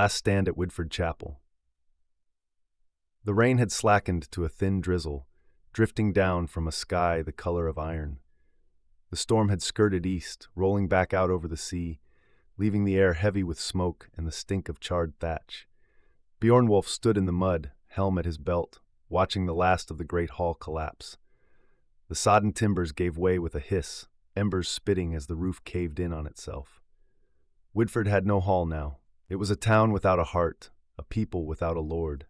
Last stand at Widford Chapel. The rain had slackened to a thin drizzle, drifting down from a sky the color of iron. The storm had skirted east, rolling back out over the sea, leaving the air heavy with smoke and the stink of charred thatch. Beornwulf stood in the mud, helm at his belt, watching the last of the great hall collapse. The sodden timbers gave way with a hiss, embers spitting as the roof caved in on itself. Widford had no hall now. It was a town without a heart, a people without a lord.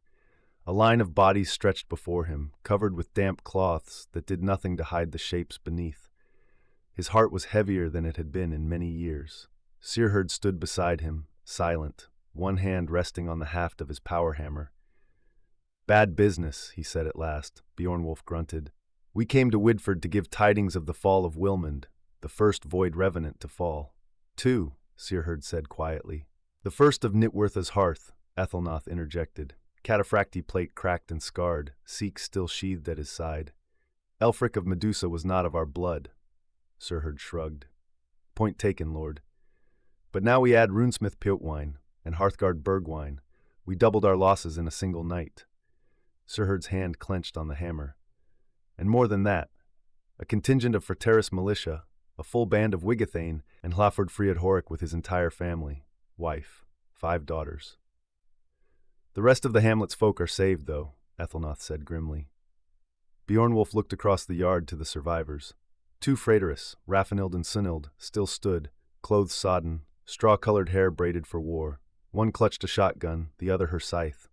A line of bodies stretched before him, covered with damp cloths that did nothing to hide the shapes beneath. His heart was heavier than it had been in many years. Searherd stood beside him, silent, one hand resting on the haft of his power hammer. "Bad business," he said at last. Beornwulf grunted. "We came to Widford to give tidings of the fall of Wilmund, the first Void Revenant to fall." "Two," Searherd said quietly. "The first of Nitwortha's hearth," Ethelnoth interjected. Cataphracti plate cracked and scarred, Seek still sheathed at his side. "Elfric of Medusa was not of our blood." Searherd shrugged. "Point taken, lord. But now we add Runesmith Pjotwine and Hearthguard Burgwine. We doubled our losses in a single night." Searherd's hand clenched on the hammer. "And more than that, a contingent of Frateris militia, a full band of Wigathane, and Hlaford Friedhoric with his entire family, wife, 5 daughters. The rest of the hamlet's folk are saved, though," Ethelnoth said grimly. Beornwulf looked across the yard to the survivors. 2 Frateris, Raffinild and Sunild, still stood, clothes sodden, straw-colored hair braided for war. One clutched a shotgun, the other her scythe.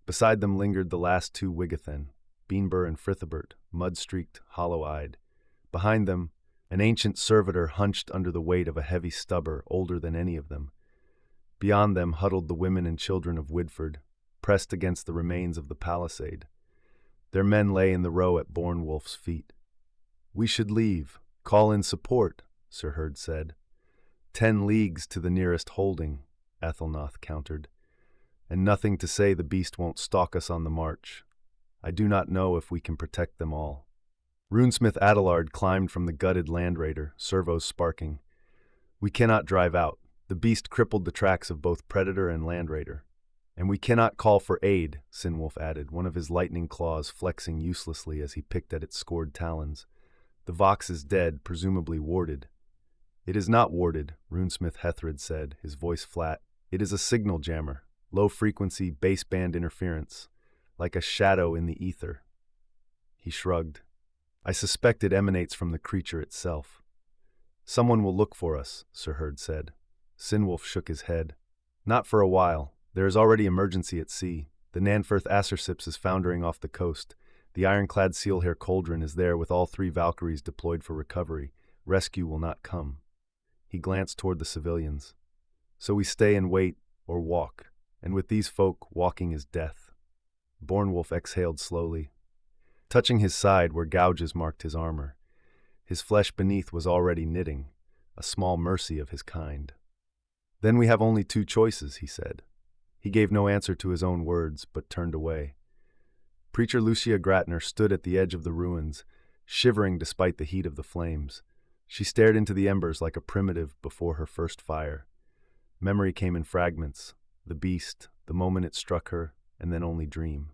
Beside them lingered the last 2 Wigathen, Beanbur and Frithibert, mud-streaked, hollow-eyed. Behind them, an ancient servitor hunched under the weight of a heavy stubber older than any of them. Beyond them huddled the women and children of Widford, pressed against the remains of the palisade. Their men lay in the row at Beornwulf's feet. "We should leave. Call in support," Searherd said. 10 leagues to the nearest holding," Ethelnoth countered. "And nothing to say the beast won't stalk us on the march. I do not know if we can protect them all." Runesmith Adelard climbed from the gutted land raider, servos sparking. "We cannot drive out. The beast crippled the tracks of both predator and land raider. And we cannot call for aid," Sinwulf added, one of his lightning claws flexing uselessly as he picked at its scored talons. "The Vox is dead, presumably warded." "It is not warded," Runesmith Hethred said, his voice flat. "It is a signal jammer, low-frequency baseband interference, like a shadow in the ether." He shrugged. "I suspect it emanates from the creature itself." "Someone will look for us," Searherd said. Sinwulf shook his head. "Not for a while. There is already emergency at sea. The Nanfirth Acersips is foundering off the coast. The ironclad Sealhair Cauldron is there with all 3 Valkyries deployed for recovery. Rescue will not come." He glanced toward the civilians. "So we stay and wait, or walk, and with these folk, walking is death." Beornwulf exhaled slowly, touching his side where gouges marked his armor. His flesh beneath was already knitting, a small mercy of his kind. "Then we have only 2 choices," he said. He gave no answer to his own words, but turned away. Preacher Lucia Gratner stood at the edge of the ruins, shivering despite the heat of the flames. She stared into the embers like a primitive before her first fire. Memory came in fragments, the beast, the moment it struck her, and then only dream.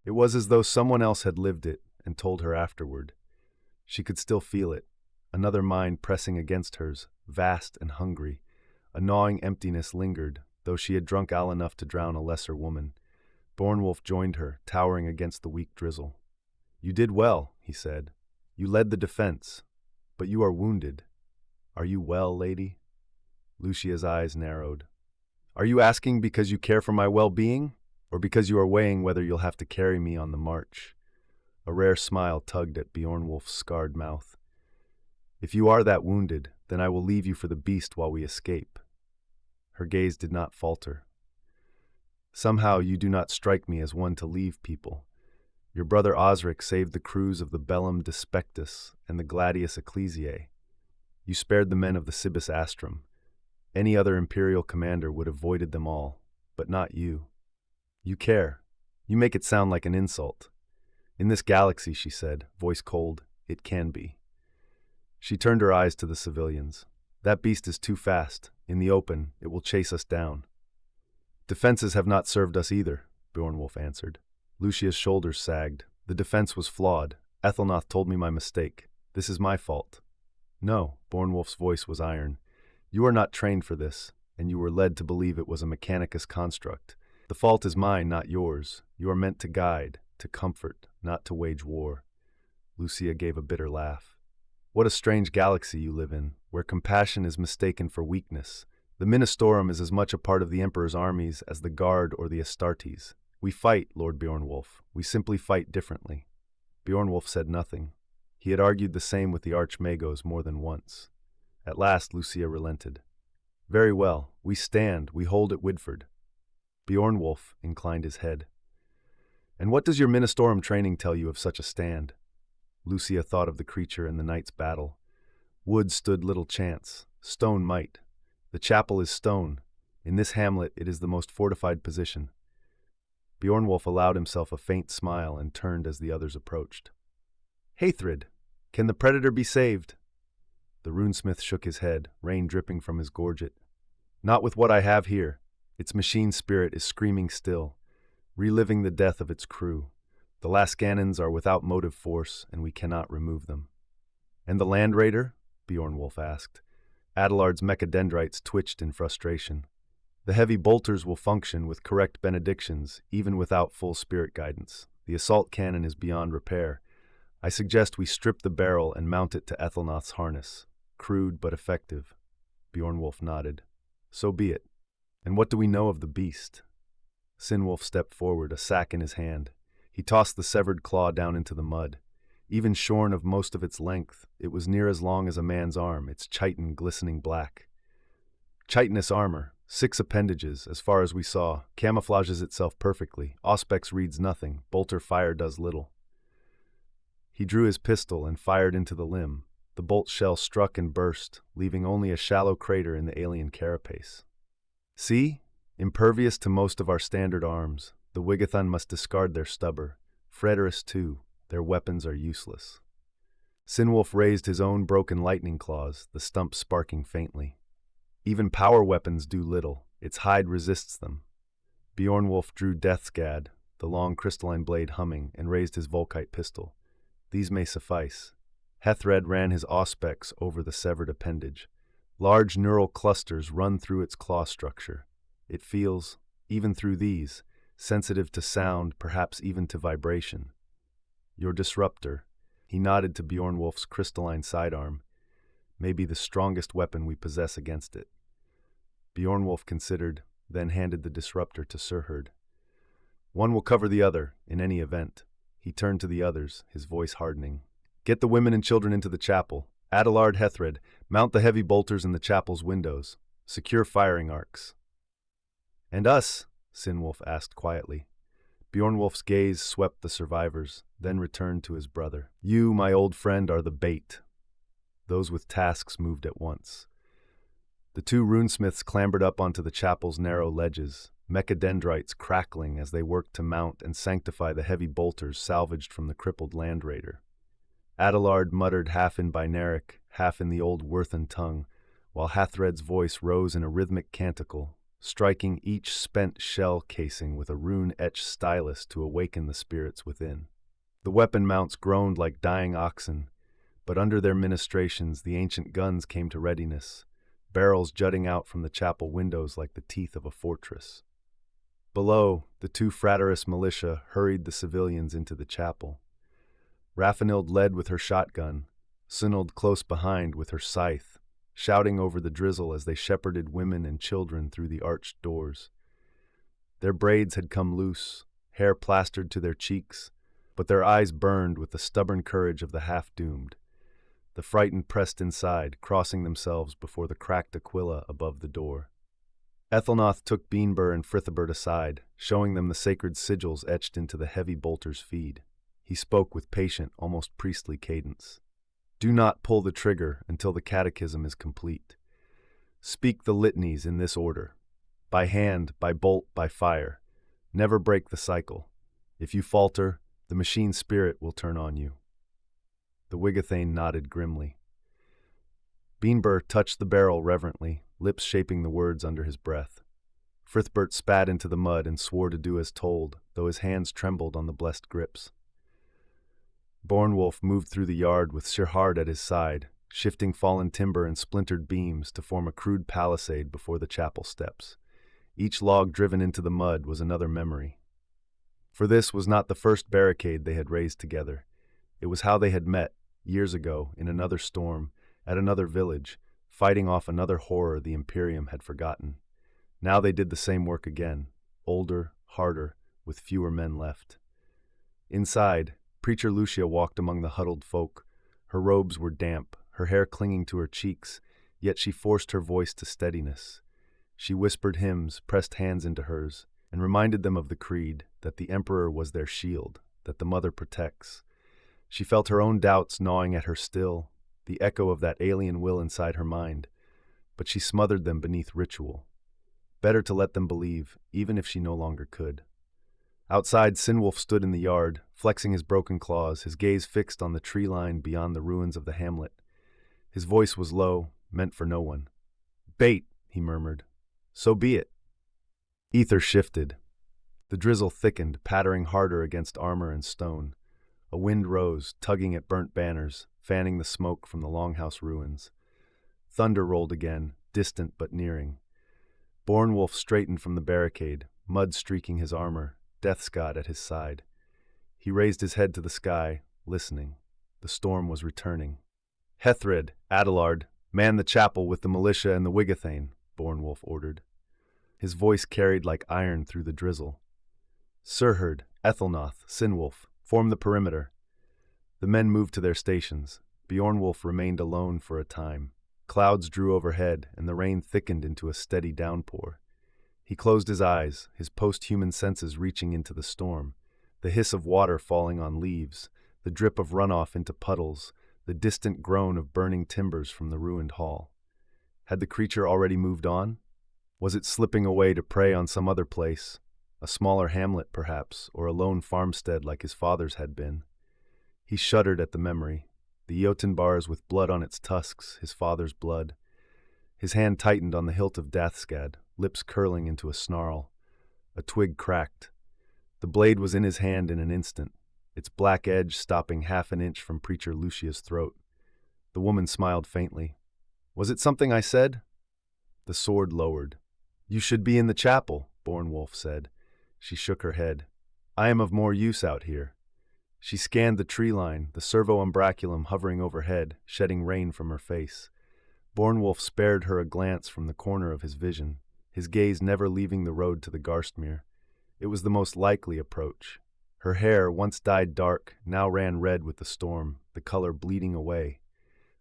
It was as though someone else had lived it and told her afterward. She could still feel it, another mind pressing against hers, vast and hungry. A gnawing emptiness lingered, though she had drunk ale enough to drown a lesser woman. Beornwulf joined her, towering against the weak drizzle. "You did well," he said. "You led the defense. But you are wounded. Are you well, lady?" Lucia's eyes narrowed. "Are you asking because you care for my well-being, or because you are weighing whether you'll have to carry me on the march?" A rare smile tugged at Beornwulf's scarred mouth. "If you are that wounded, then I will leave you for the beast while we escape." Her gaze did not falter. "Somehow you do not strike me as one to leave people. Your brother Osric saved the crews of the Bellum Despectus and the Gladius Ecclesiae. You spared the men of the Cibus Astrum. Any other imperial commander would have voided them all, but not you. You care. You make it sound like an insult." "In this galaxy," she said, voice cold, "it can be." She turned her eyes to the civilians. "That beast is too fast. In the open, it will chase us down." Defenses have not served us either, Beornwolf answered. Lucia's shoulders sagged. The defense was flawed. Ethelnoth told me my mistake. This is my fault. No, Beornwolf's voice was iron. You are not trained for this, and you were led to believe it was a mechanicus construct. The fault is mine, not yours. You are meant to guide, to comfort, not to wage war. Lucia gave a bitter laugh. What a strange galaxy you live in, where compassion is mistaken for weakness. The Ministorum is as much a part of the Emperor's armies as the Guard or the Astartes. We fight, Lord Beornwolf. We simply fight differently. Beornwolf said nothing. He had argued the same with the Archmagos more than once. At last, Lucia relented. Very well, we stand, we hold at Widford. Beornwolf inclined his head. And what does your Ministorum training tell you of such a stand? Lucia thought of the creature in the night's battle. Wood stood little chance, stone might. The chapel is stone. In this hamlet it is the most fortified position. Beornwolf allowed himself a faint smile and turned as the others approached. Hathred, can the predator be saved? The runesmith shook his head, rain dripping from his gorget. Not with what I have here. Its machine spirit is screaming still, reliving the death of its crew. The Lascannons are without motive force, and we cannot remove them. And the Land Raider? Beornwolf asked. Adelard's mechadendrites twitched in frustration. The heavy bolters will function with correct benedictions, even without full spirit guidance. The assault cannon is beyond repair. I suggest we strip the barrel and mount it to Ethelnoth's harness. Crude but effective. Beornwolf nodded. So be it. And what do we know of the beast? Sinwolf stepped forward, a sack in his hand. He tossed the severed claw down into the mud. Even shorn of most of its length, it was near as long as a man's arm, its chitin glistening black. Chitinous armor, 6 appendages, as far as we saw, camouflages itself perfectly. Auspex reads nothing, bolter fire does little. He drew his pistol and fired into the limb. The bolt shell struck and burst, leaving only a shallow crater in the alien carapace. See? Impervious to most of our standard arms, the Wigathan must discard their stubber. Frederis, too. Their weapons are useless. Sinwolf raised his own broken lightning claws, the stump sparking faintly. Even power weapons do little. Its hide resists them. Beornwolf drew Death's Gad, the long crystalline blade humming, and raised his Volkite pistol. These may suffice. Hethred ran his auspex over the severed appendage. Large neural clusters run through its claw structure. It feels, even through these, sensitive to sound, perhaps even to vibration. Your disruptor, he nodded to Beornwolf's crystalline sidearm, may be the strongest weapon we possess against it. Beornwolf considered, then handed the disruptor to Surherd. One will cover the other, in any event. He turned to the others, his voice hardening. Get the women and children into the chapel. Adelard, Hethred, mount the heavy bolters in the chapel's windows. Secure firing arcs. And us? Sinwolf asked quietly. Beornwolf's gaze swept the survivors, then returned to his brother. You, my old friend, are the bait. Those with tasks moved at once. The 2 runesmiths clambered up onto the chapel's narrow ledges, mechadendrites crackling as they worked to mount and sanctify the heavy bolters salvaged from the crippled Land Raider. Adelard muttered half in Binaric, half in the old Wirthan tongue, while Hathred's voice rose in a rhythmic canticle, striking each spent shell casing with a rune-etched stylus to awaken the spirits within. The weapon mounts groaned like dying oxen, but under their ministrations the ancient guns came to readiness, barrels jutting out from the chapel windows like the teeth of a fortress. Below, the 2 Frateris militia hurried the civilians into the chapel. Raffanild led with her shotgun, Sinold close behind with her scythe, shouting over the drizzle as they shepherded women and children through the arched doors. Their braids had come loose, hair plastered to their cheeks, but their eyes burned with the stubborn courage of the half-doomed. The frightened pressed inside, crossing themselves before the cracked Aquila above the door. Ethelnoth took Beanbur and Frithibert aside, showing them the sacred sigils etched into the heavy bolter's feed. He spoke with patient, almost priestly cadence. Do not pull the trigger until the catechism is complete. Speak the litanies in this order. By hand, by bolt, by fire. Never break the cycle. If you falter, the machine spirit will turn on you. The Wigathane nodded grimly. Beanbur touched the barrel reverently, lips shaping the words under his breath. Frithbert spat into the mud and swore to do as told, though his hands trembled on the blessed grips. Bornwolf moved through the yard with Sirhard at his side, shifting fallen timber and splintered beams to form a crude palisade before the chapel steps. Each log driven into the mud was another memory. For this was not the first barricade they had raised together. It was how they had met, years ago, in another storm, at another village, fighting off another horror the Imperium had forgotten. Now they did the same work again, older, harder, with fewer men left. Inside, Preacher Lucia walked among the huddled folk. Her robes were damp, her hair clinging to her cheeks, yet she forced her voice to steadiness. She whispered hymns, pressed hands into hers, and reminded them of the creed, that the Emperor was their shield, that the Mother protects. She felt her own doubts gnawing at her still, the echo of that alien will inside her mind, but she smothered them beneath ritual. Better to let them believe, even if she no longer could. Outside, Sinwolf stood in the yard, flexing his broken claws, his gaze fixed on the tree line beyond the ruins of the hamlet. His voice was low, meant for no one. "Bait," he murmured. "So be it." Ether shifted. The drizzle thickened, pattering harder against armor and stone. A wind rose, tugging at burnt banners, fanning the smoke from the longhouse ruins. Thunder rolled again, distant but nearing. Bornwolf straightened from the barricade, mud streaking his armor, Death's God at his side. He raised his head to the sky, listening. The storm was returning. "Hethred, Adelard, man the chapel with the militia and the Wigathane," Bornwolf ordered. His voice carried like iron through the drizzle. "Sirherd, Ethelnoth, Sinwolf, form the perimeter." The men moved to their stations. Bjornwolf remained alone for a time. Clouds drew overhead, and the rain thickened into a steady downpour. He closed his eyes, his post-human senses reaching into the storm. The hiss of water falling on leaves, the drip of runoff into puddles, the distant groan of burning timbers from the ruined hall. Had the creature already moved on? Was it slipping away to prey on some other place? A smaller hamlet, perhaps, or a lone farmstead like his father's had been. He shuddered at the memory. The Jotun bars with blood on its tusks, his father's blood. His hand tightened on the hilt of Dathskad, lips curling into a snarl. A twig cracked. The blade was in his hand in an instant, its black edge stopping half an inch from Preacher Lucia's throat. The woman smiled faintly. "Was it something I said?" The sword lowered. "You should be in the chapel," Bornwolf said. She shook her head. "I am of more use out here." She scanned the tree line, the servo-umbraculum hovering overhead, shedding rain from her face. Bornwolf spared her a glance from the corner of his vision, his gaze never leaving the road to the Garstmere. It was the most likely approach. Her hair, once dyed dark, now ran red with the storm, the color bleeding away.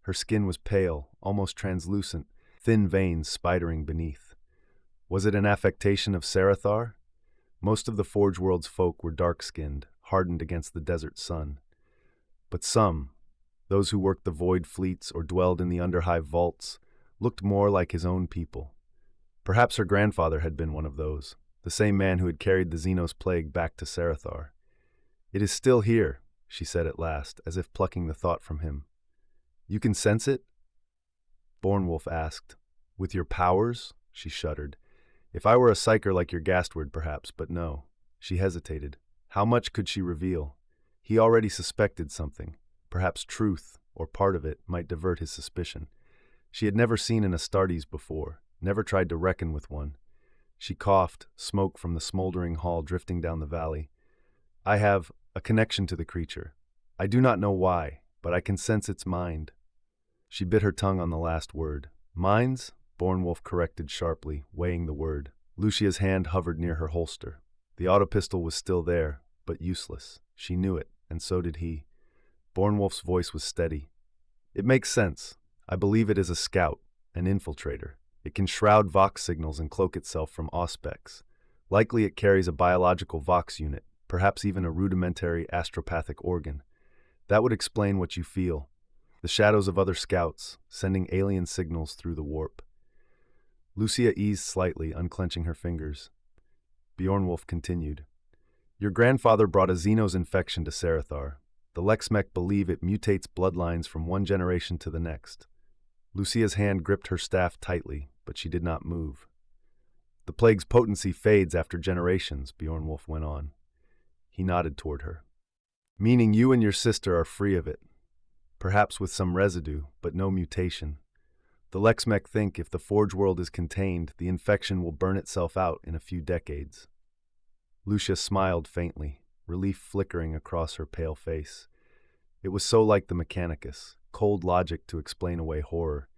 Her skin was pale, almost translucent, thin veins spidering beneath. Was it an affectation of Sarathar? Most of the Forge World's folk were dark-skinned, hardened against the desert sun. But some, those who worked the void fleets or dwelled in the Underhive vaults, looked more like his own people. Perhaps her grandfather had been one of those, the same man who had carried the Xenos plague back to Sarathar. "It is still here," she said at last, as if plucking the thought from him. "You can sense it?" Bornwolf asked. "With your powers?" She shuddered. "If I were a psyker like your Gastward, perhaps, but no." She hesitated. How much could she reveal? He already suspected something. Perhaps truth, or part of it, might divert his suspicion. She had never seen an Astartes before, never tried to reckon with one. She coughed, smoke from the smoldering hall drifting down the valley. "I have a connection to the creature. I do not know why, but I can sense its mind." She bit her tongue on the last word. "Minds?" Bornwolf corrected sharply, weighing the word. Lucia's hand hovered near her holster. The autopistol was still there, but useless. She knew it, and so did he. Bornwolf's voice was steady. "It makes sense. I believe it is a scout, an infiltrator. It can shroud Vox signals and cloak itself from auspex. Likely it carries a biological Vox unit, perhaps even a rudimentary astropathic organ. That would explain what you feel. The shadows of other scouts, sending alien signals through the warp." Lucia eased slightly, unclenching her fingers. Bjornwolf continued. "Your grandfather brought a Xenos infection to Sarathar. The Lexmech believe it mutates bloodlines from one generation to the next." Lucia's hand gripped her staff tightly, but she did not move. The plague's potency fades after generations, Bjornwolf went on. He nodded toward her. Meaning you and your sister are free of it. Perhaps with some residue, but no mutation. The Lexmech think if the Forge world is contained, the infection will burn itself out in a few decades. Lucia smiled faintly, relief flickering across her pale face. It was so like the Mechanicus, cold logic to explain away horror.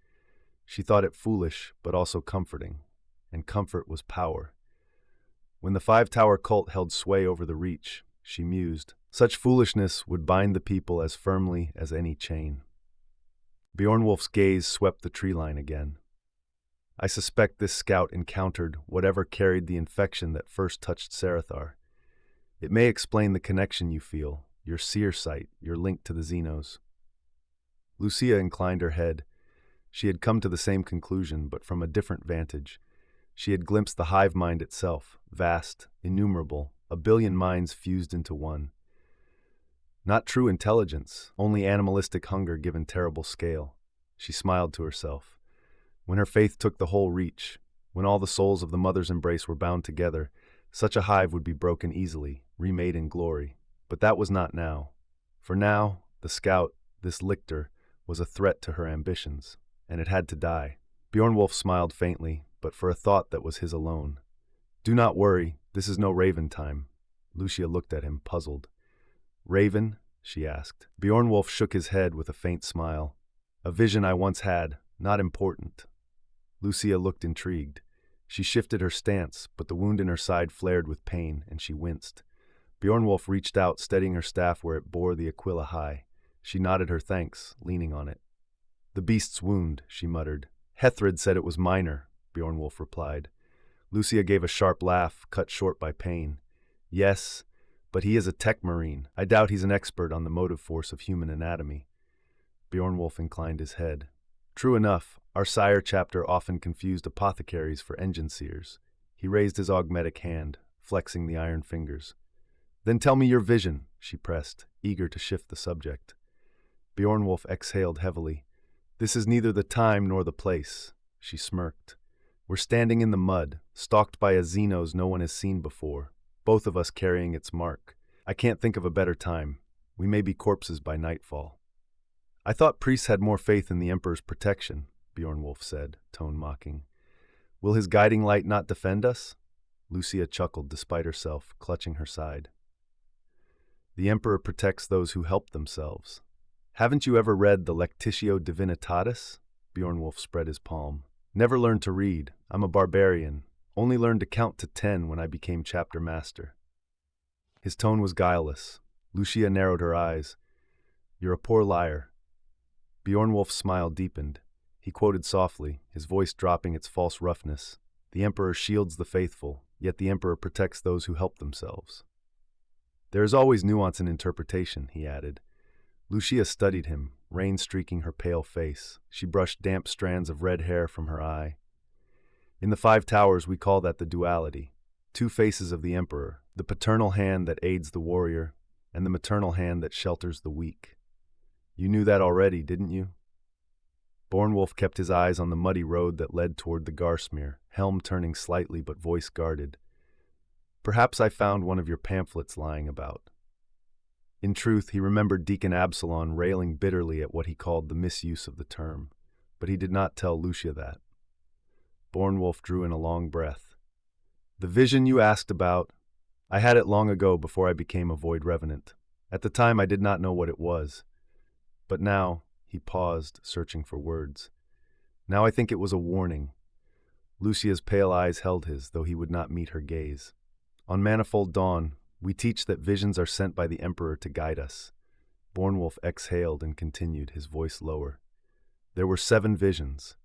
She thought it foolish, but also comforting, and comfort was power. When the Five-Tower cult held sway over the Reach, she mused, such foolishness would bind the people as firmly as any chain. Bjornwolf's gaze swept the tree line again. I suspect this scout encountered whatever carried the infection that first touched Sarathar. It may explain the connection you feel, your seer sight, your link to the Xenos. Lucia inclined her head. She had come to the same conclusion, but from a different vantage. She had glimpsed the hive mind itself, vast, innumerable, a billion minds fused into one. Not true intelligence, only animalistic hunger given terrible scale. She smiled to herself. When her faith took the whole Reach, when all the souls of the Mother's embrace were bound together, such a hive would be broken easily, remade in glory. But that was not now. For now, the scout, this lictor, was a threat to her ambitions, and it had to die. Bjornwolf smiled faintly, but for a thought that was his alone. Do not worry, this is no Raven time. Lucia looked at him, puzzled. Raven? She asked. Bjornwolf shook his head with a faint smile. A vision I once had, not important. Lucia looked intrigued. She shifted her stance, but the wound in her side flared with pain, and she winced. Bjornwolf reached out, steadying her staff where it bore the Aquila high. She nodded her thanks, leaning on it. The beast's wound, she muttered. Hethred said it was minor, Bjornwolf replied. Lucia gave a sharp laugh, cut short by pain. Yes, but he is a tech marine. I doubt he's an expert on the motive force of human anatomy. Bjornwolf inclined his head. True enough, our sire chapter often confused apothecaries for engine seers. He raised his augmetic hand, flexing the iron fingers. Then tell me your vision, she pressed, eager to shift the subject. Bjornwolf exhaled heavily. This is neither the time nor the place, she smirked. We're standing in the mud, stalked by a Xenos no one has seen before, both of us carrying its mark. I can't think of a better time. We may be corpses by nightfall. I thought priests had more faith in the Emperor's protection, Bjornwolf said, tone mocking. Will his guiding light not defend us? Lucia chuckled despite herself, clutching her side. The Emperor protects those who help themselves. Haven't you ever read the Lectitio Divinitatis? Bjornwolf spread his palm. Never learned to read. I'm a barbarian. Only learned to count to 10 when I became chapter master. His tone was guileless. Lucia narrowed her eyes. You're a poor liar. Bjornwolf's smile deepened. He quoted softly, his voice dropping its false roughness. The Emperor shields the faithful, yet the Emperor protects those who help themselves. There is always nuance in interpretation, he added. Lucia studied him, rain streaking her pale face. She brushed damp strands of red hair from her eye. In the Five Towers we call that the duality. Two faces of the Emperor, the paternal hand that aids the warrior, and the maternal hand that shelters the weak. You knew that already, didn't you? Bjornwolf kept his eyes on the muddy road that led toward the Garsmere, helm turning slightly but voice guarded. Perhaps I found one of your pamphlets lying about. In truth, he remembered Deacon Absalon railing bitterly at what he called the misuse of the term, but he did not tell Lucia that. Bjornwolf drew in a long breath. The vision you asked about, I had it long ago before I became a Void Revenant. At the time I did not know what it was. But now, he paused, searching for words. Now I think it was a warning. Lucia's pale eyes held his, though he would not meet her gaze. On Manifold Dawn, we teach that visions are sent by the Emperor to guide us. Bjornwolf exhaled and continued, his voice lower. There were 7 visions,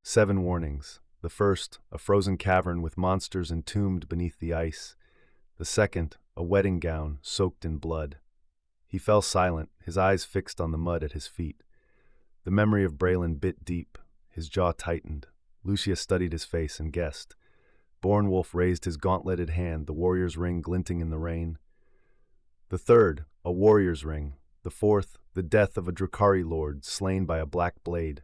7 warnings. The first, a frozen cavern with monsters entombed beneath the ice. The second, a wedding gown soaked in blood. He fell silent, his eyes fixed on the mud at his feet. The memory of Braylon bit deep. His jaw tightened. Lucia studied his face and guessed. Bjornwolf raised his gauntleted hand, the warrior's ring glinting in the rain. The third, a warrior's ring. The fourth, the death of a Drukhari lord slain by a black blade.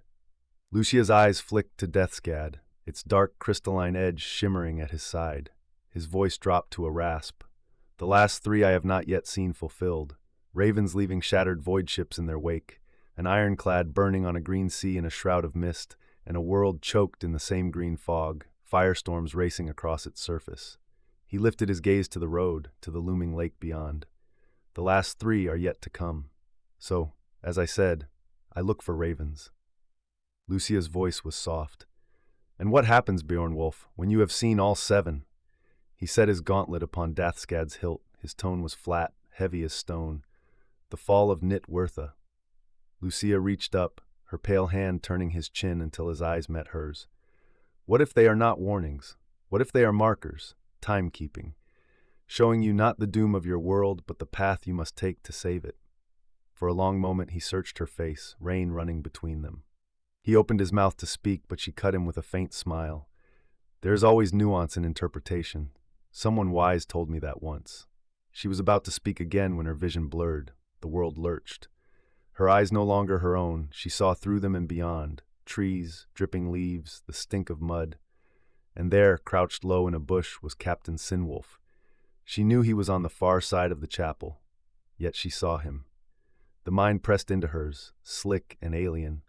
Lucia's eyes flicked to Deathscad. its dark crystalline edge shimmering at his side. His voice dropped to a rasp. The last 3 I have not yet seen fulfilled. Ravens leaving shattered void ships in their wake, an ironclad burning on a green sea in a shroud of mist, and a world choked in the same green fog, firestorms racing across its surface. He lifted his gaze to the road, to the looming lake beyond. The last 3 are yet to come. So, as I said, I look for ravens. Lucia's voice was soft. And what happens, Beornwolf, when you have seen all 7? He set his gauntlet upon Dathskad's hilt. His tone was flat, heavy as stone. The fall of Nitwertha. Lucia reached up, her pale hand turning his chin until his eyes met hers. What if they are not warnings? What if they are markers, timekeeping, showing you not the doom of your world, but the path you must take to save it? For a long moment he searched her face, rain running between them. He opened his mouth to speak, but she cut him with a faint smile. There is always nuance in interpretation. Someone wise told me that once. She was about to speak again when her vision blurred. The world lurched. Her eyes no longer her own, she saw through them and beyond. Trees, dripping leaves, the stink of mud. And there, crouched low in a bush, was Captain Sinwolf. She knew he was on the far side of the chapel. Yet she saw him. The mind pressed into hers, slick and alien,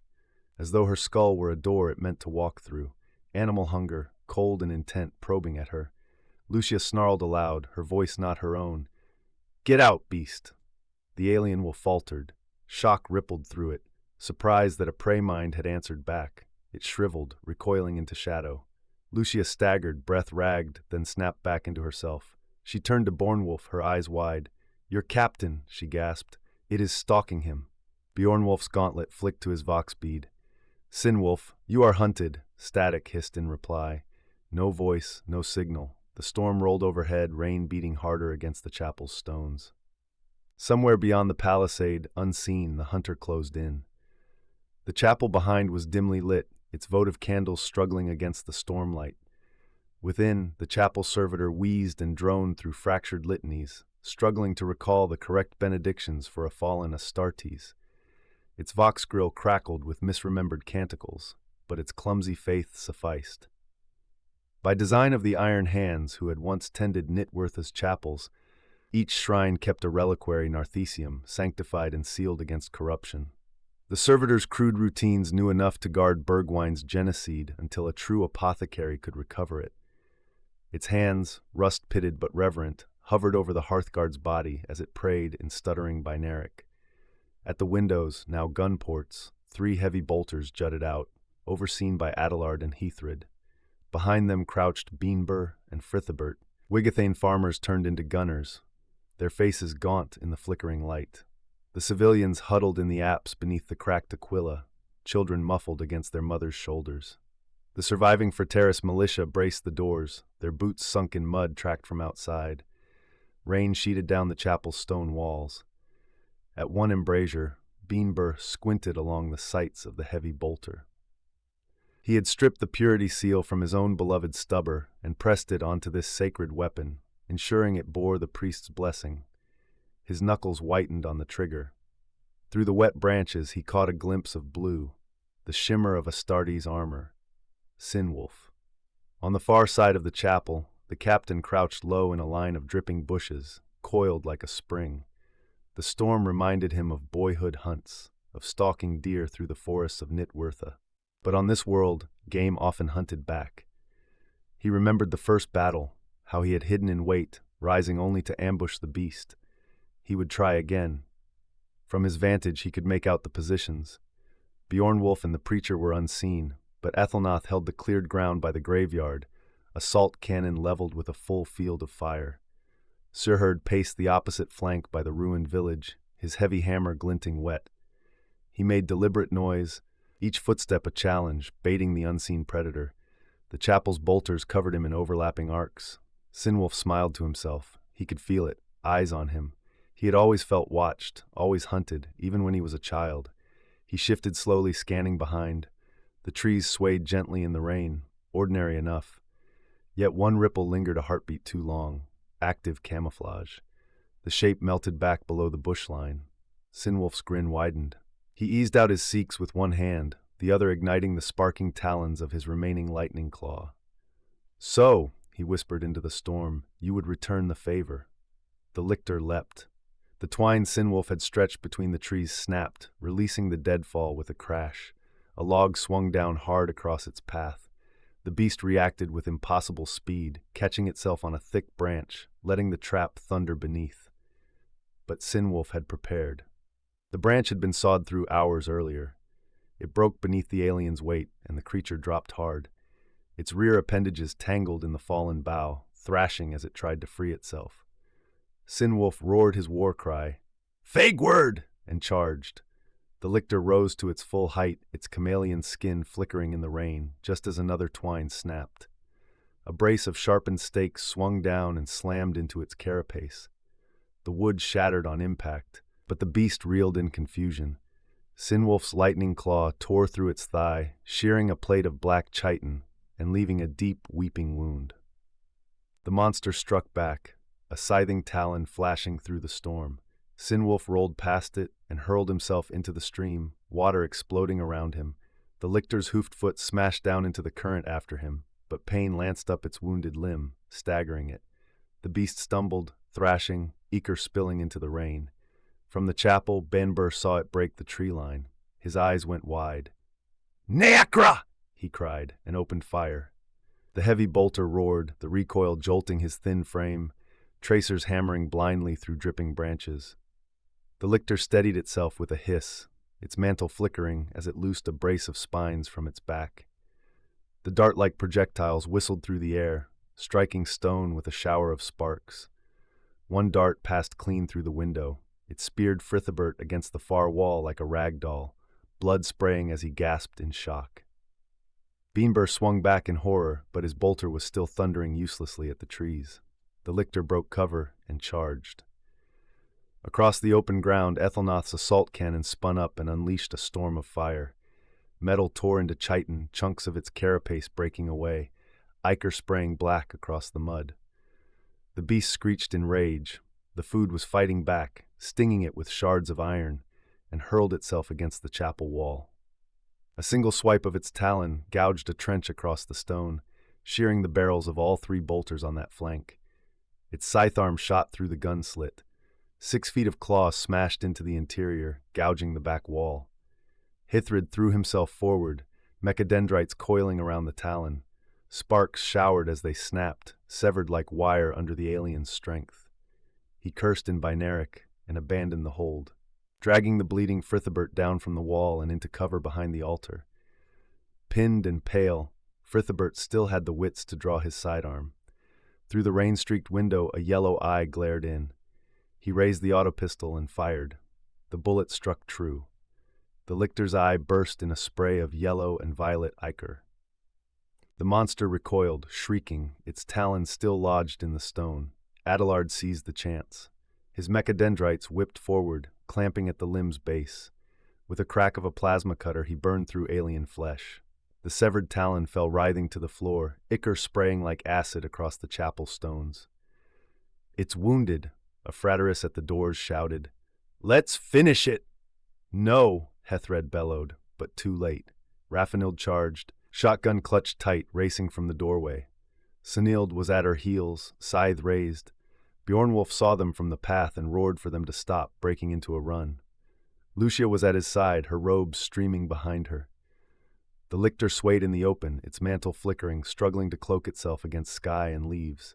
as though her skull were a door it meant to walk through. Animal hunger, cold and intent, probing at her. Lucia snarled aloud, her voice not her own. "Get out, beast!" The alien wolf faltered. Shock rippled through it, surprise that a prey mind had answered back. It shriveled, recoiling into shadow. Lucia staggered, breath ragged, then snapped back into herself. She turned to Beornwolf, her eyes wide. "Your captain," she gasped. "It is stalking him." Beornwolf's gauntlet flicked to his vox bead. "Sinwolf, you are hunted," Static hissed in reply. No voice, no signal. The storm rolled overhead, rain beating harder against the chapel's stones. Somewhere beyond the palisade, unseen, the hunter closed in. The chapel behind was dimly lit, its votive candles struggling against the stormlight. Within, the chapel servitor wheezed and droned through fractured litanies, struggling to recall the correct benedictions for a fallen Astartes. Its vox grill crackled with misremembered canticles, but its clumsy faith sufficed. By design of the iron hands who had once tended Nitwertha's chapels, each shrine kept a reliquary narthecium, sanctified and sealed against corruption. The servitor's crude routines knew enough to guard Bergwine's genocide until a true apothecary could recover it. Its hands, rust-pitted but reverent, hovered over the Hearthguard's body as it prayed in stuttering Binaric. At the windows, now gun ports, 3 heavy bolters jutted out, overseen by Adelard and Heathred. Behind them crouched Beanbur and Frithibert, Wigathane farmers turned into gunners, their faces gaunt in the flickering light. The civilians huddled in the apse beneath the cracked aquila, children muffled against their mothers' shoulders. The surviving Frateris militia braced the doors, their boots sunk in mud tracked from outside. Rain sheeted down the chapel's stone walls. At one embrasure, Beanbur squinted along the sights of the heavy bolter. He had stripped the purity seal from his own beloved stubber and pressed it onto this sacred weapon, ensuring it bore the priest's blessing. His knuckles whitened on the trigger. Through the wet branches he caught a glimpse of blue, the shimmer of Astartes' armor. Sinwolf. On the far side of the chapel, the captain crouched low in a line of dripping bushes, coiled like a spring. The storm reminded him of boyhood hunts, of stalking deer through the forests of Nitwertha. But on this world, game often hunted back. He remembered the first battle, how he had hidden in wait, rising only to ambush the beast. He would try again. From his vantage he could make out the positions. Beornwolf and the preacher were unseen, but Ethelnath held the cleared ground by the graveyard, a salt cannon leveled with a full field of fire. Surherd paced the opposite flank by the ruined village, his heavy hammer glinting wet. He made deliberate noise, each footstep a challenge, baiting the unseen predator. The chapel's bolters covered him in overlapping arcs. Sinwolf smiled to himself. He could feel it, eyes on him. He had always felt watched, always hunted, even when he was a child. He shifted slowly, scanning behind. The trees swayed gently in the rain, ordinary enough. Yet one ripple lingered a heartbeat too long, active camouflage. The shape melted back below the bush line. Sinwolf's grin widened. He eased out his seeks with one hand, the other igniting the sparking talons of his remaining lightning claw. "So," he whispered into the storm, "you would return the favor." The lictor leapt. The twine Sinwolf had stretched between the trees snapped, releasing the deadfall with a crash. A log swung down hard across its path. The beast reacted with impossible speed, catching itself on a thick branch, letting the trap thunder beneath. But Sinwolf had prepared. The branch had been sawed through hours earlier. It broke beneath the alien's weight, and the creature dropped hard. Its rear appendages tangled in the fallen bough, thrashing as it tried to free itself. Sinwolf roared his war cry, "Fagward!" and charged. The lictor rose to its full height, its chameleon skin flickering in the rain, just as another twine snapped. A brace of sharpened stakes swung down and slammed into its carapace. The wood shattered on impact, but the beast reeled in confusion. Sinwolf's lightning claw tore through its thigh, shearing a plate of black chitin and leaving a deep, weeping wound. The monster struck back, a scything talon flashing through the storm. Sinwolf rolled past it and hurled himself into the stream, water exploding around him. The lictor's hoofed foot smashed down into the current after him, but pain lanced up its wounded limb, staggering it. The beast stumbled, thrashing, ichor spilling into the rain. From the chapel, Banbur saw it break the tree line. His eyes went wide. "Neakra!" he cried, and opened fire. The heavy bolter roared, the recoil jolting his thin frame, tracers hammering blindly through dripping branches. The lictor steadied itself with a hiss, its mantle flickering as it loosed a brace of spines from its back. The dart-like projectiles whistled through the air, striking stone with a shower of sparks. One dart passed clean through the window. It speared Frithibert against the far wall like a rag doll, blood spraying as he gasped in shock. Beanbur swung back in horror, but his bolter was still thundering uselessly at the trees. The lictor broke cover and charged. Across the open ground, Ethelnoth's assault cannon spun up and unleashed a storm of fire. Metal tore into chitin, chunks of its carapace breaking away, ichor spraying black across the mud. The beast screeched in rage. The food was fighting back, stinging it with shards of iron, and hurled itself against the chapel wall. A single swipe of its talon gouged a trench across the stone, shearing the barrels of all three bolters on that flank. Its scythe arm shot through the gun slit. 6 feet of claw smashed into the interior, gouging the back wall. Hithred threw himself forward, mechadendrites coiling around the talon. Sparks showered as they snapped, severed like wire under the alien's strength. He cursed in Binaric and abandoned the hold, dragging the bleeding Frithibert down from the wall and into cover behind the altar. Pinned and pale, Frithibert still had the wits to draw his sidearm. Through the rain-streaked window, a yellow eye glared in. He raised the autopistol and fired. The bullet struck true. The lictor's eye burst in a spray of yellow and violet ichor. The monster recoiled, shrieking, its talons still lodged in the stone. Adelard seized the chance. His mechadendrites whipped forward, clamping at the limb's base. With a crack of a plasma cutter, he burned through alien flesh. The severed talon fell writhing to the floor, ichor spraying like acid across the chapel stones. "It's wounded," a frateress at the doors shouted. "Let's finish it!" "No," Hethred bellowed, but too late. Raffenild charged, shotgun clutched tight, racing from the doorway. Senild was at her heels, scythe raised. Bjornwolf saw them from the path and roared for them to stop, breaking into a run. Lucia was at his side, her robes streaming behind her. The lictor swayed in the open, its mantle flickering, struggling to cloak itself against sky and leaves.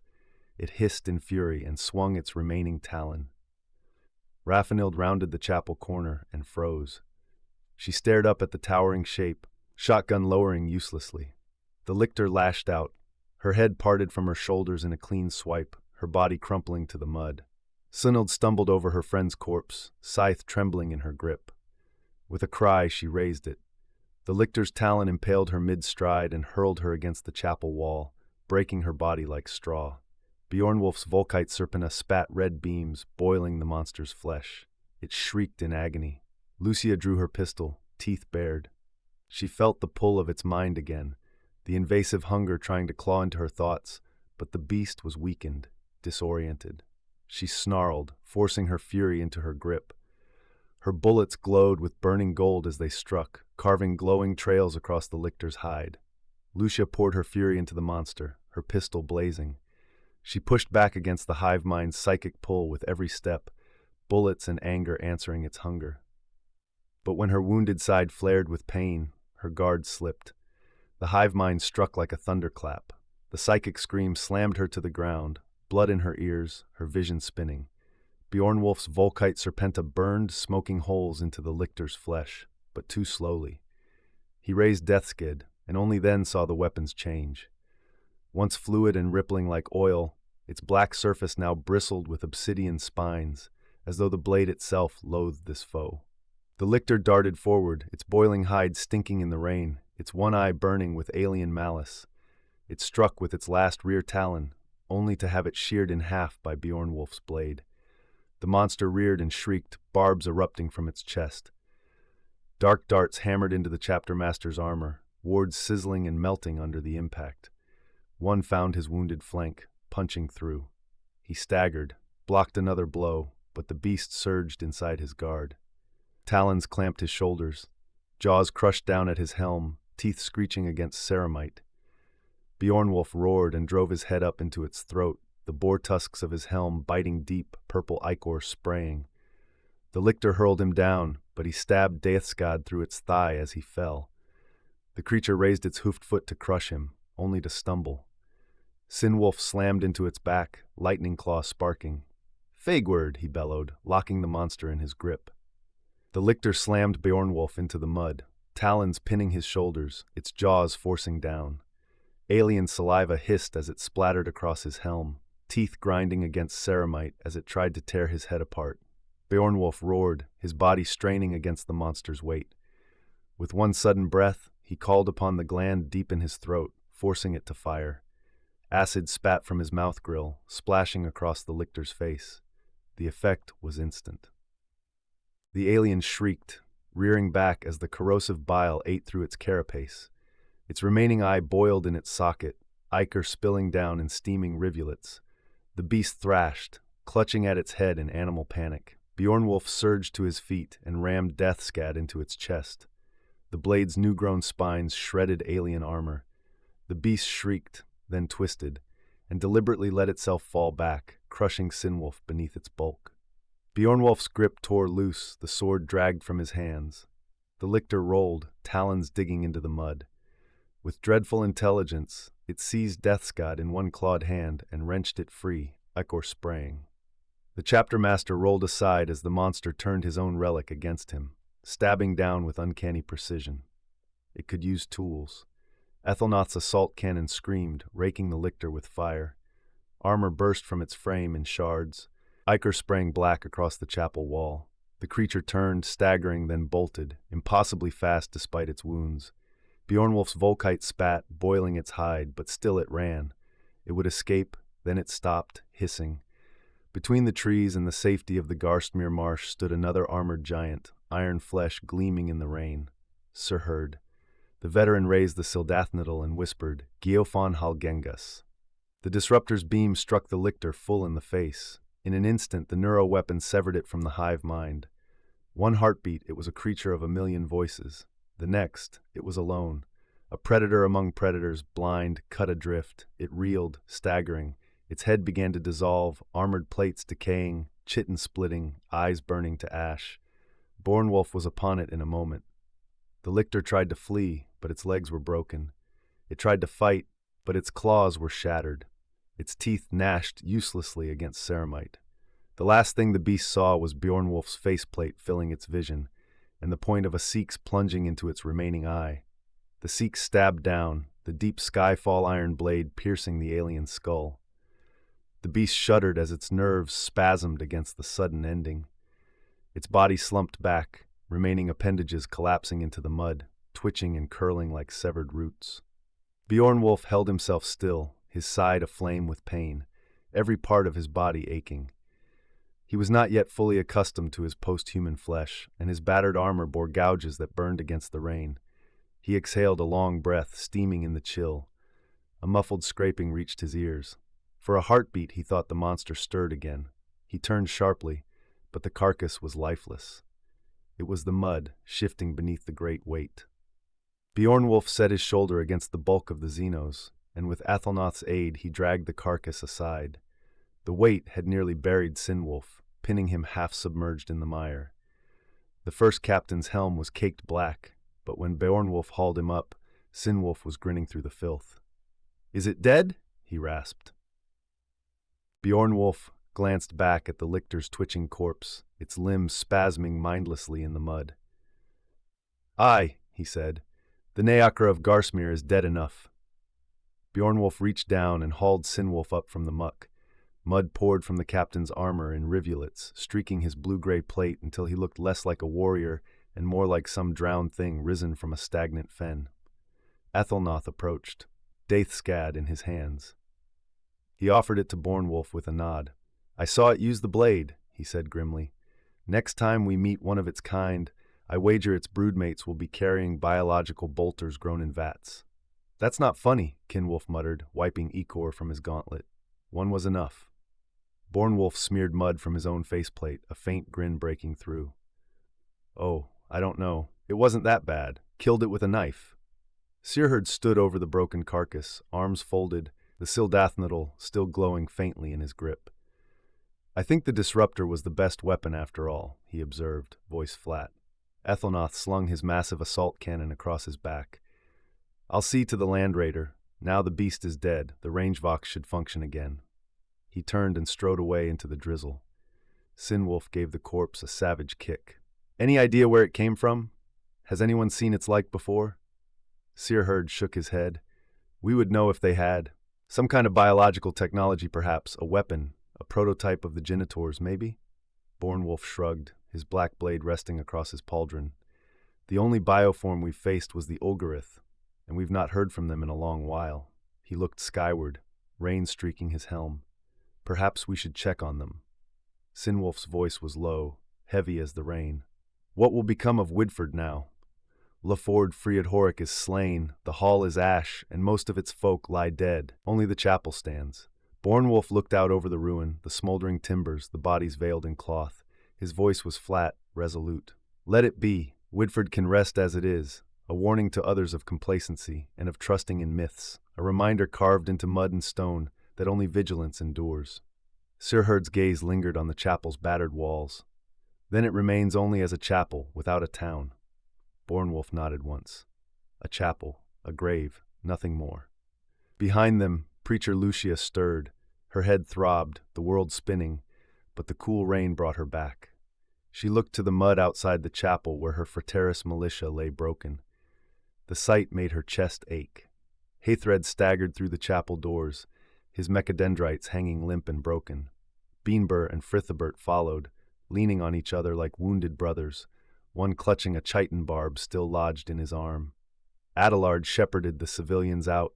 It hissed in fury and swung its remaining talon. Raffenild rounded the chapel corner and froze. She stared up at the towering shape, shotgun lowering uselessly. The lictor lashed out, her head parted from her shoulders in a clean swipe, her body crumpling to the mud. Sunild stumbled over her friend's corpse, scythe trembling in her grip. With a cry, she raised it. The lictor's talon impaled her mid-stride and hurled her against the chapel wall, breaking her body like straw. Bjornwolf's Volkite Serpena spat red beams, boiling the monster's flesh. It shrieked in agony. Lucia drew her pistol, teeth bared. She felt the pull of its mind again, the invasive hunger trying to claw into her thoughts, but the beast was weakened, disoriented. She snarled, forcing her fury into her grip. Her bullets glowed with burning gold as they struck, carving glowing trails across the lictor's hide. Lucia poured her fury into the monster, her pistol blazing. She pushed back against the hive mind's psychic pull with every step, bullets and anger answering its hunger. But when her wounded side flared with pain, her guard slipped. The hive mind struck like a thunderclap. The psychic scream slammed her to the ground, blood in her ears, her vision spinning. Bjornwolf's Volkite Serpenta burned smoking holes into the lictor's flesh, but too slowly. He raised Deathskid, and only then saw the weapons change. Once fluid and rippling like oil, its black surface now bristled with obsidian spines, as though the blade itself loathed this foe. The lictor darted forward, its boiling hide stinking in the rain, its one eye burning with alien malice. It struck with its last rear talon, only to have it sheared in half by Bjornwolf's blade. The monster reared and shrieked, barbs erupting from its chest. Dark darts hammered into the chapter master's armor, wards sizzling and melting under the impact. One found his wounded flank, punching through. He staggered, blocked another blow, but the beast surged inside his guard. Talons clamped his shoulders, jaws crushed down at his helm, teeth screeching against ceramite. Bjornwolf roared and drove his head up into its throat, the boar tusks of his helm biting deep, purple ichor spraying. The lictor hurled him down, but he stabbed Deathskad through its thigh as he fell. The creature raised its hoofed foot to crush him, only to stumble. Sinwolf slammed into its back, lightning claw sparking. "Fagward," he bellowed, locking the monster in his grip. The lictor slammed Bjornwolf into the mud, talons pinning his shoulders, its jaws forcing down. Alien saliva hissed as it splattered across his helm, teeth grinding against ceramite as it tried to tear his head apart. Bjornwolf roared, his body straining against the monster's weight. With one sudden breath, he called upon the gland deep in his throat, forcing it to fire. Acid spat from his mouth grill, splashing across the lictor's face. The effect was instant. The alien shrieked, rearing back as the corrosive bile ate through its carapace. Its remaining eye boiled in its socket, ichor spilling down in steaming rivulets. The beast thrashed, clutching at its head in animal panic. Bjornwolf surged to his feet and rammed Deathskad into its chest. The blade's new-grown spines shredded alien armor. The beast shrieked, then twisted, and deliberately let itself fall back, crushing Sinwolf beneath its bulk. Bjornwolf's grip tore loose, the sword dragged from his hands. The lictor rolled, talons digging into the mud. With dreadful intelligence, it seized Deathskad in one clawed hand and wrenched it free, ichor spraying. The chapter master rolled aside as the monster turned his own relic against him, stabbing down with uncanny precision. It could use tools. Ethelnoth's assault cannon screamed, raking the lictor with fire. Armor burst from its frame in shards. Ichor sprang black across the chapel wall. The creature turned, staggering, then bolted, impossibly fast despite its wounds. Bjornwolf's Volkite spat, boiling its hide, but still it ran. It would escape, then it stopped, hissing. Between the trees and the safety of the Garstmere marsh stood another armored giant, iron flesh gleaming in the rain. Sir Herd. The veteran raised the Sildathnidal and whispered, "Geofon Hālgengas." The disruptor's beam struck the lictor full in the face. In an instant, the neuro-weapon severed it from the hive mind. One heartbeat, it was a creature of a million voices. The next, it was alone. A predator among predators, blind, cut adrift. It reeled, staggering. Its head began to dissolve, armored plates decaying, chitin splitting, eyes burning to ash. Bjornwolf was upon it in a moment. The lictor tried to flee, but its legs were broken. It tried to fight, but its claws were shattered. Its teeth gnashed uselessly against ceramite. The last thing the beast saw was Bjornwolf's faceplate filling its vision, and the point of a Seek's plunging into its remaining eye. The Seek stabbed down, the deep skyfall iron blade piercing the alien's skull. The beast shuddered as its nerves spasmed against the sudden ending. Its body slumped back, remaining appendages collapsing into the mud, twitching and curling like severed roots. Bjornwolf held himself still, his side aflame with pain, every part of his body aching. He was not yet fully accustomed to his post-human flesh, and his battered armor bore gouges that burned against the rain. He exhaled a long breath, steaming in the chill. A muffled scraping reached his ears. For a heartbeat, he thought the monster stirred again. He turned sharply, but the carcass was lifeless. It was the mud, shifting beneath the great weight. Beornwulf set his shoulder against the bulk of the Xenos, and with Athelnoth's aid he dragged the carcass aside. The weight had nearly buried Sinwulf, pinning him half submerged in the mire. The first captain's helm was caked black, but when Beornwulf hauled him up, Sinwulf was grinning through the filth. "Is it dead?" he rasped. Beornwulf glanced back at the lictor's twitching corpse, its limbs spasming mindlessly in the mud. "Aye," he said, "the Neakr of Garsmere is dead enough." Beornwulf reached down and hauled Sinwulf up from the muck. Mud poured from the captain's armor in rivulets, streaking his blue-gray plate until he looked less like a warrior and more like some drowned thing risen from a stagnant fen. Athelnoth approached, Daithscad in his hands. He offered it to Beornwulf with a nod. "I saw it use the blade," he said grimly. "Next time we meet one of its kind, I wager its broodmates will be carrying biological bolters grown in vats." "That's not funny," Kinwulf muttered, wiping ichor from his gauntlet. "One was enough." Beornwulf smeared mud from his own faceplate, a faint grin breaking through. "Oh, I don't know. It wasn't that bad. Killed it with a knife." Sirherd stood over the broken carcass, arms folded, the sildathnidal still glowing faintly in his grip. "I think the disruptor was the best weapon after all," he observed, voice flat. Athelnoth slung his massive assault cannon across his back. "I'll see to the land raider. Now the beast is dead, the rangevox should function again." He turned and strode away into the drizzle. Sinwulf gave the corpse a savage kick. "Any idea where it came from? Has anyone seen its like before?" Sirherd shook his head. "We would know if they had. Some kind of biological technology perhaps, a weapon, a prototype of the genitors maybe?" Beornwulf shrugged, his black blade resting across his pauldron. "The only bioform we've faced was the Olgarith, and we've not heard from them in a long while." He looked skyward, rain streaking his helm. "Perhaps we should check on them." Sinwulf's voice was low, heavy as the rain. "What will become of Widford now? Laford Friedhoric is slain, the hall is ash, and most of its folk lie dead. Only the chapel stands." Beornwulf looked out over the ruin, the smoldering timbers, the bodies veiled in cloth. His voice was flat, resolute. "Let it be. Widford can rest as it is, a warning to others of complacency and of trusting in myths, a reminder carved into mud and stone that only vigilance endures." Sirherd's gaze lingered on the chapel's battered walls. "Then it remains only as a chapel, without a town." Beornwulf nodded once. A chapel, a grave, nothing more. Behind them, Preacher Lucia stirred. Her head throbbed, the world spinning, but the cool rain brought her back. She looked to the mud outside the chapel where her Frateris militia lay broken. The sight made her chest ache. Haethred staggered through the chapel doors, his mechadendrites hanging limp and broken. Beanbur and Frithibert followed, leaning on each other like wounded brothers, one clutching a chiton barb still lodged in his arm. Adelard shepherded the civilians out,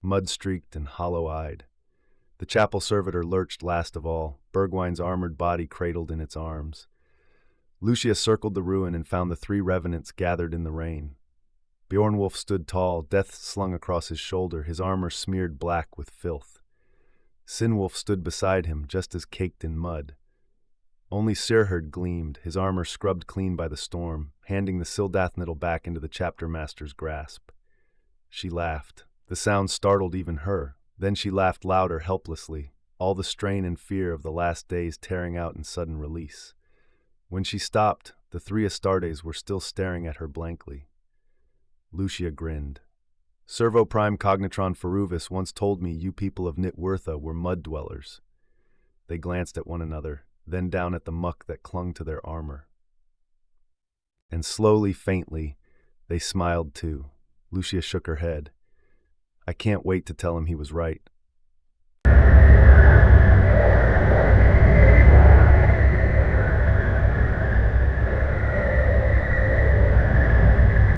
mud-streaked and hollow-eyed. The chapel servitor lurched last of all, Burgwine's armored body cradled in its arms. Lucia circled the ruin and found the 3 revenants gathered in the rain. Beornwulf stood tall, death slung across his shoulder, his armor smeared black with filth. Sinwulf stood beside him, just as caked in mud. Only Sirherd gleamed, his armor scrubbed clean by the storm, handing the sildathnidal back into the chapter master's grasp. She laughed. The sound startled even her. Then she laughed louder, helplessly, all the strain and fear of the last days tearing out in sudden release. When she stopped, the 3 Astartes were still staring at her blankly. Lucia grinned. "Servo Prime Cognitron Feruvis once told me you people of Nitwurtha were mud-dwellers." They glanced at one another, then down at the muck that clung to their armor. And slowly, faintly, they smiled too. Lucia shook her head. "I can't wait to tell him he was right.